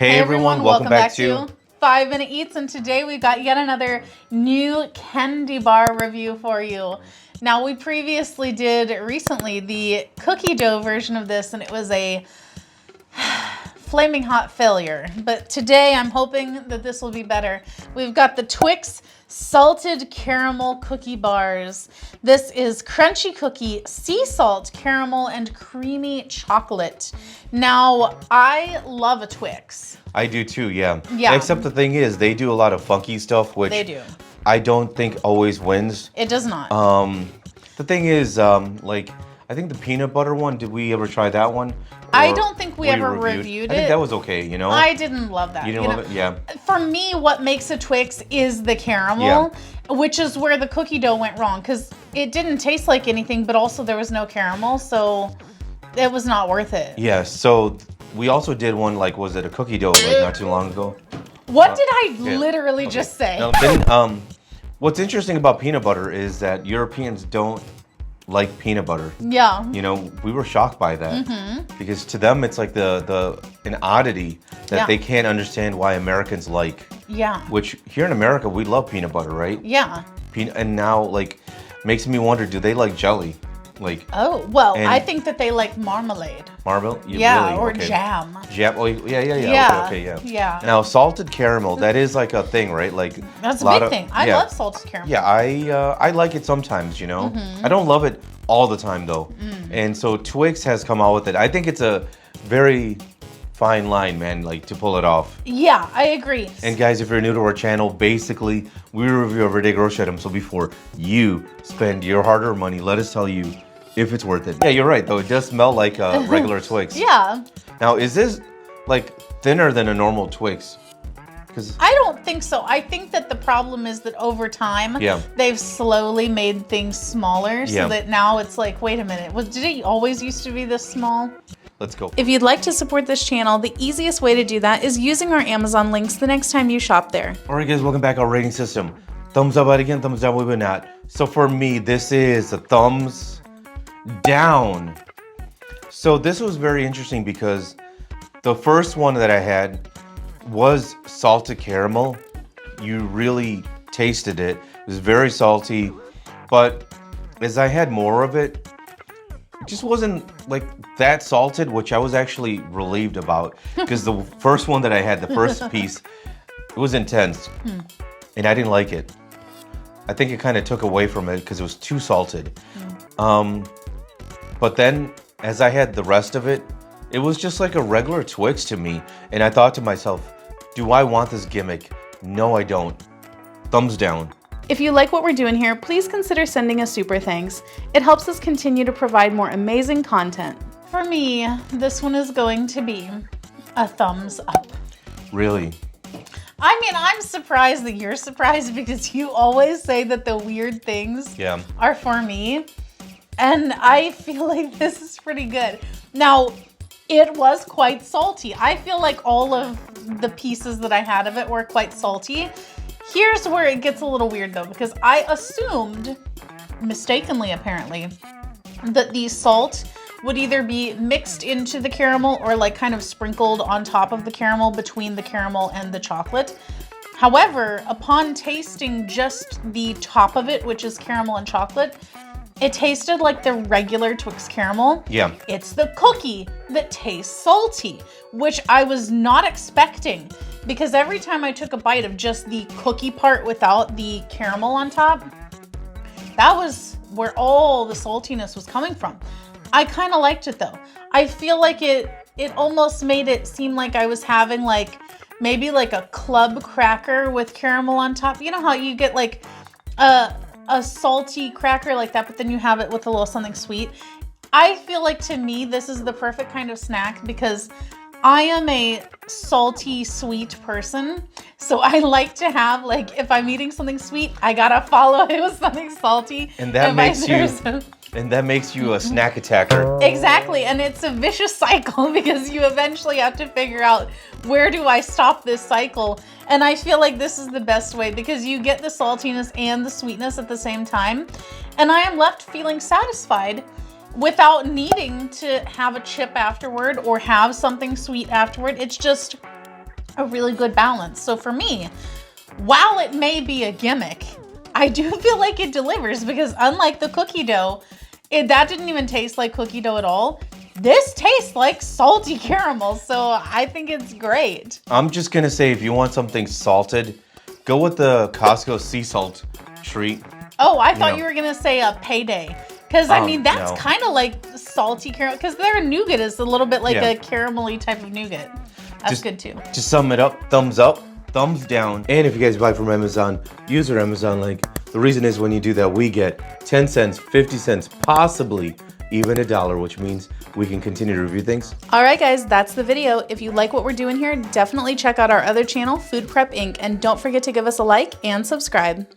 Hey everyone, welcome back to 5 Minute Eats, and today we've got yet another new candy bar review for you. Now, we previously did recently the cookie dough version of this, and it was a flaming hot failure. But today I'm hoping that this will be better. We've got the Twix salted caramel cookie bars. This is crunchy cookie, sea salt, caramel, and creamy chocolate. Now, I love a Twix. I do too, yeah. Yeah. Except the thing is, they do a lot of funky stuff, which They do. I don't think always wins. It does not. The thing is, like, I think the peanut butter one, did we ever try that one? I don't think we ever reviewed it. I think that was okay, you know? I didn't love that. You didn't love it? Yeah. For me, what makes a Twix is the caramel, which is where the cookie dough went wrong, because it didn't taste like anything, but also there was no caramel, so it was not worth it. Yeah, so we also did one, like, was it a cookie dough, like, not too long ago? What did I literally just say? No, then, what's interesting about peanut butter is that Europeans don't like peanut butter. Yeah. You know, we were shocked by that because to them it's like an oddity that they can't understand why Americans like. Yeah. Which here in America we love peanut butter, right? Yeah. And now like makes me wonder, do they like jelly? Like oh well, I think that they like marmalade. Marmalade? Yeah, really? or okay. jam. Jam? Oh yeah. Okay, yeah. Yeah. Now salted caramel, that is like a thing, right? Like that's a big thing. I love salted caramel. Yeah, I like it sometimes, you know. I don't love it all the time though. And so Twix has come out with it. I think it's a very fine line, man, like to pull it off. Yeah, I agree. And guys, if you're new to our channel, basically we review everyday grocery items. So before you spend your hard-earned money, let us tell you if it's worth it. Yeah, you're right though. It does smell like a regular Twix. Yeah. Now, is this like thinner than a normal Twix? I don't think so. I think that the problem is that over time, they've slowly made things smaller so that now it's like, wait a minute, did it always used to be this small? Let's go. If you'd like to support this channel, the easiest way to do that is using our Amazon links the next time you shop there. All right, guys, welcome back. Our rating system. Thumbs up again, thumbs down, we would not. So for me, this is a thumbs down. So this was very interesting because the first one that I had was salted caramel. You really tasted it. It was very salty, but as I had more of it, it just wasn't like that salted, which I was actually relieved about because the first one that I had, the first piece, it was intense and I didn't like it. I think it kind of took away from it because it was too salted. But then as I had the rest of it, it was just like a regular Twix to me. And I thought to myself, do I want this gimmick? No, I don't. Thumbs down. If you like what we're doing here, please consider sending us super thanks. It helps us continue to provide more amazing content. For me, this one is going to be a thumbs up. Really? I mean, I'm surprised that you're surprised because you always say that the weird things are for me. And I feel like this is pretty good. Now, it was quite salty. I feel like all of the pieces that I had of it were quite salty. Here's where it gets a little weird though, because I assumed, mistakenly apparently, that the salt would either be mixed into the caramel or like kind of sprinkled on top of the caramel between the caramel and the chocolate. However, upon tasting just the top of it, which is caramel and chocolate, it tasted like the regular Twix caramel. Yeah. It's the cookie that tastes salty, which I was not expecting because every time I took a bite of just the cookie part without the caramel on top, that was where all the saltiness was coming from. I kind of liked it though. I feel like it almost made it seem like I was having like maybe like a club cracker with caramel on top. You know how you get like a salty cracker like that, but then you have it with a little something sweet. I feel like to me, this is the perfect kind of snack because I am a salty sweet person. So I like to have like, if I'm eating something sweet, I gotta follow it with something salty. And that makes you a snack attacker. Exactly, and it's a vicious cycle because you eventually have to figure out where do I stop this cycle. And I feel like this is the best way because you get the saltiness and the sweetness at the same time. And I am left feeling satisfied without needing to have a chip afterward or have something sweet afterward. It's just a really good balance. So for me, while it may be a gimmick, I do feel like it delivers because unlike the cookie dough, that didn't even taste like cookie dough at all. This tastes like salty caramel, so I think it's great. I'm just gonna say if you want something salted, go with the Costco sea salt treat. Oh, I thought you were gonna say a payday. Because, I mean, that's no. kind of like salty caramel. Because their nougat is a little bit like a caramelly type of nougat. That's good too. To sum it up, thumbs up, thumbs down. And if you guys buy from Amazon, use our Amazon link. The reason is when you do that, we get 10 cents, 50 cents, possibly even $1, which means we can continue to review things. All right, guys, that's the video. If you like what we're doing here, definitely check out our other channel, Food Prep Inc. And don't forget to give us a like and subscribe.